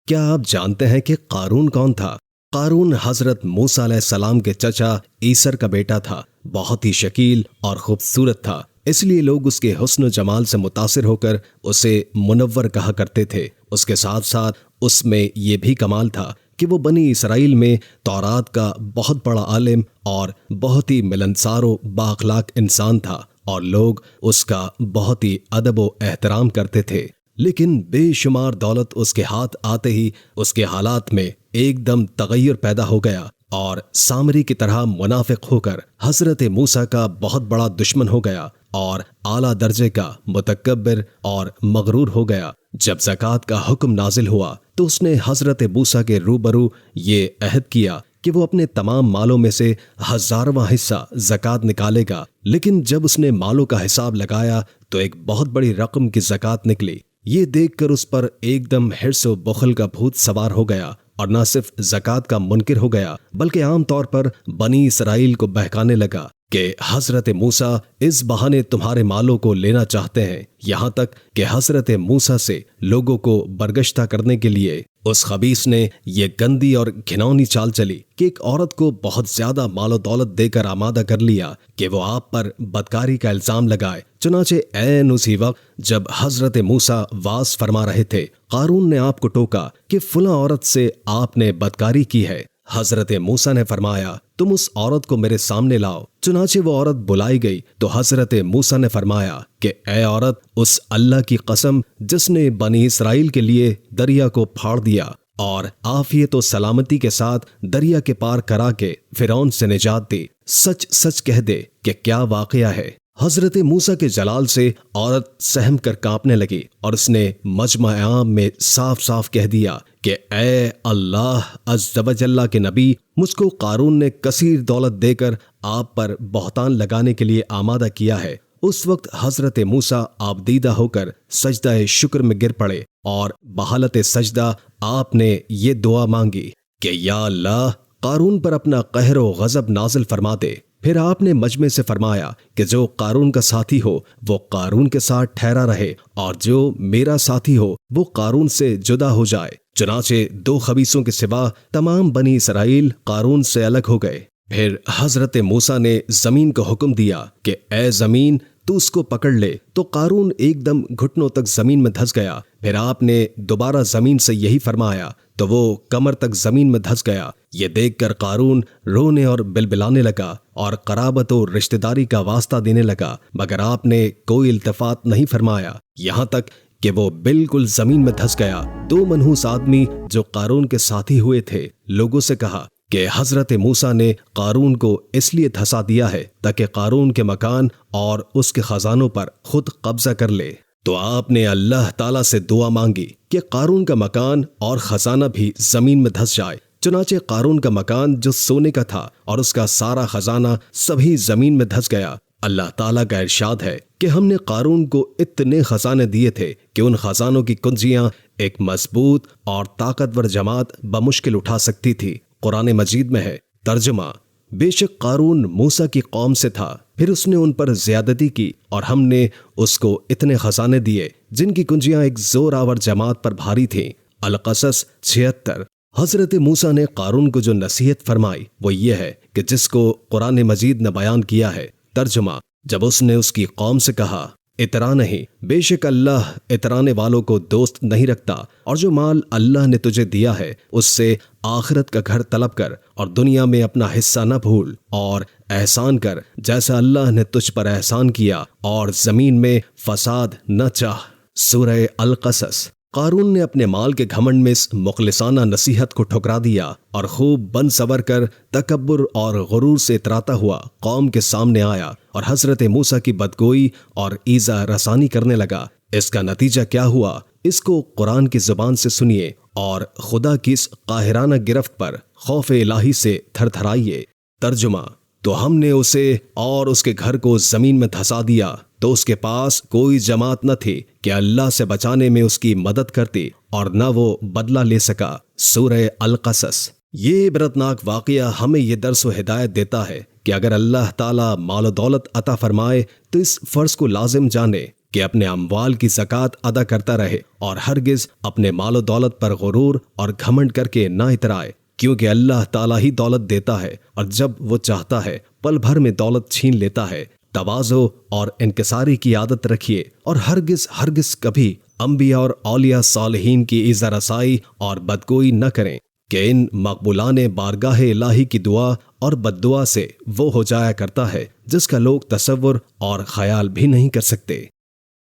کیا آپ جانتے ہیں کہ قارون کون تھا؟ قارون حضرت موسیٰ علیہ السلام کے چچا عیسر کا بیٹا تھا۔ بہت ہی شکیل اور خوبصورت تھا، اس لیے لوگ اس کے حسن و جمال سے متاثر ہو کر اسے منور کہا کرتے تھے۔ اس کے ساتھ ساتھ اس میں یہ بھی کمال تھا کہ وہ بنی اسرائیل میں تورات کا بہت بڑا عالم اور بہت ہی ملنسار و بااخلاق انسان تھا، اور لوگ اس کا بہت ہی ادب و احترام کرتے تھے۔ لیکن بے شمار دولت اس کے ہاتھ آتے ہی اس کے حالات میں ایک دم تغیر پیدا ہو گیا، اور سامری کی طرح منافق ہو کر حضرت موسیٰ کا بہت بڑا دشمن ہو گیا اور اعلیٰ درجے کا متکبر اور مغرور ہو گیا۔ جب زکوٰۃ کا حکم نازل ہوا تو اس نے حضرت موسیٰ کے روبرو یہ عہد کیا کہ وہ اپنے تمام مالوں میں سے 1000واں حصہ زکوٰۃ نکالے گا، لیکن جب اس نے مالوں کا حساب لگایا تو ایک بہت بڑی رقم کی زکوٰۃ نکلی۔ یہ دیکھ کر اس پر ایک دم حرص و بخل کا بھوت سوار ہو گیا، اور نہ صرف زکوٰۃ کا منکر ہو گیا بلکہ عام طور پر بنی اسرائیل کو بہکانے لگا کہ حضرت موسیٰ اس بہانے تمہارے مالوں کو لینا چاہتے ہیں، یہاں تک کہ حضرت موسیٰ سے لوگوں کو برگشتہ کرنے کے لیے اس خبیث نے یہ گندی اور گھناؤنی چال چلی کہ ایک عورت کو بہت زیادہ مال و دولت دے کر آمادہ کر لیا کہ وہ آپ پر بدکاری کا الزام لگائے۔ چنانچہ عین اسی وقت جب حضرت موسیٰ واز فرما رہے تھے، قارون نے آپ کو ٹوکا کہ فلاں عورت سے آپ نے بدکاری کی ہے۔ حضرت موسیٰ نے فرمایا، تم اس عورت کو میرے سامنے لاؤ۔ چنانچہ وہ عورت بلائی گئی تو حضرت موسیٰ نے فرمایا کہ اے عورت، اس اللہ کی قسم جس نے بنی اسرائیل کے لیے دریا کو پھاڑ دیا اور عافیت و سلامتی کے ساتھ دریا کے پار کرا کے فرعون سے نجات دی، سچ سچ کہہ دے کہ کیا واقعہ ہے۔ حضرت موسیٰ کے جلال سے عورت سہم کر کانپنے لگی، اور اس نے مجمع عام میں صاف صاف کہہ دیا کہ اے اللہ عز و جل کے نبی، مجھ کو قارون نے کثیر دولت دے کر آپ پر بہتان لگانے کے لیے آمادہ کیا ہے۔ اس وقت حضرت موسیٰ آبدیدہ ہو کر سجدہ شکر میں گر پڑے، اور بحالت سجدہ آپ نے یہ دعا مانگی کہ یا اللہ، قارون پر اپنا قہر و غضب نازل فرما دے۔ پھر آپ نے مجمع سے فرمایا کہ جو قارون کا ساتھی ہو وہ قارون کے ساتھ ٹھہرا رہے، اور جو میرا ساتھی ہو وہ قارون سے جدا ہو جائے۔ چنانچہ 2 خبیثوں کے سوا تمام بنی اسرائیل قارون سے الگ ہو گئے۔ پھر حضرت موسیٰ نے زمین کو حکم دیا کہ اے زمین، تو اس کو پکڑ لے، تو قارون ایک دم گھٹنوں تک زمین میں دھس گیا۔ پھر آپ نے دوبارہ زمین سے یہی فرمایا تو وہ کمر تک زمین میں دھس گیا۔ یہ دیکھ کر قارون رونے اور بلبلانے لگا اور قرابت و رشتہ داری کا واسطہ دینے لگا، مگر آپ نے کوئی التفات نہیں فرمایا، یہاں تک کہ وہ بالکل زمین میں دھس گیا۔ 2 منحوس آدمی جو قارون کے ساتھی ہوئے تھے لوگوں سے کہا کہ حضرت موسیٰ نے قارون کو اس لیے دھسا دیا ہے تاکہ قارون کے مکان اور اس کے خزانوں پر خود قبضہ کر لے۔ تو آپ نے اللہ تعالیٰ سے دعا مانگی کہ قارون کا مکان اور خزانہ بھی زمین میں دھس جائے۔ چنانچہ قارون کا مکان جو سونے کا تھا اور اس کا سارا خزانہ سبھی زمین میں دھس گیا۔ اللہ تعالیٰ کا ارشاد ہے کہ ہم نے قارون کو اتنے خزانے دیے تھے کہ ان خزانوں کی کنجیاں ایک مضبوط اور طاقتور جماعت بمشکل اٹھا سکتی تھی۔ قرآن مجید میں ہے۔ ترجمہ: بے شک قارون موسیٰ کی قوم سے تھا، پھر اس نے ان پر زیادتی کی اور ہم نے اس کو اتنے خزانے دیے جن کی کنجیاں ایک زور آور جماعت پر بھاری تھیں۔ القصص 76۔ حضرت موسیٰ نے قارون کو جو نصیحت فرمائی وہ یہ ہے کہ جس کو قرآن مجید نے بیان کیا ہے۔ ترجمہ: جب اس نے اس کی قوم سے کہا اترا نہیں، بے شک اللہ اترانے والوں کو دوست نہیں رکھتا، اور جو مال اللہ نے تجھے دیا ہے اس سے آخرت کا گھر طلب کر اور دنیا میں اپنا حصہ نہ بھول، اور احسان کر جیسا اللہ نے تجھ پر احسان کیا، اور زمین میں فساد نہ چاہ۔ سورہ القصص۔ قارون نے اپنے مال کے گھمنڈ میں اس مخلصانہ نصیحت کو ٹھکرا دیا اور خوب بن سور کر تکبر اور غرور سے اتراتا ہوا قوم کے سامنے آیا اور حضرت موسیٰ کی بدگوئی اور ایذا رسانی کرنے لگا۔ اس کا نتیجہ کیا ہوا، اس کو قرآن کی زبان سے سنیے اور خدا کی اس قاہرانہ گرفت پر خوف الہی سے تھر تھرائیے۔ ترجمہ: تو ہم نے اسے اور اس کے گھر کو زمین میں دھسا دیا تو اس کے پاس کوئی جماعت نہ تھی کہ اللہ سے بچانے میں اس کی مدد کرتی، اور نہ وہ بدلہ لے سکا۔ سورہ القصص۔ یہ عبرتناک واقعہ ہمیں یہ درس و ہدایت دیتا ہے کہ اگر اللہ تعالیٰ مال و دولت عطا فرمائے تو اس فرض کو لازم جانے کہ اپنے اموال کی زکوٰۃ ادا کرتا رہے اور ہرگز اپنے مال و دولت پر غرور اور گھمنڈ کر کے نہ اترائے، کیونکہ اللہ تعالیٰ ہی دولت دیتا ہے اور جب وہ چاہتا ہے پل بھر میں دولت چھین لیتا ہے۔ تواضع اور انکساری کی عادت رکھیے اور ہرگز کبھی انبیاء اور اولیاء صالحین کی ایذا رسائی اور بدگوئی نہ کریں کہ ان مقبولان بارگاہ الہی کی دعا اور بد دعا سے وہ ہو جایا کرتا ہے جس کا لوگ تصور اور خیال بھی نہیں کر سکتے۔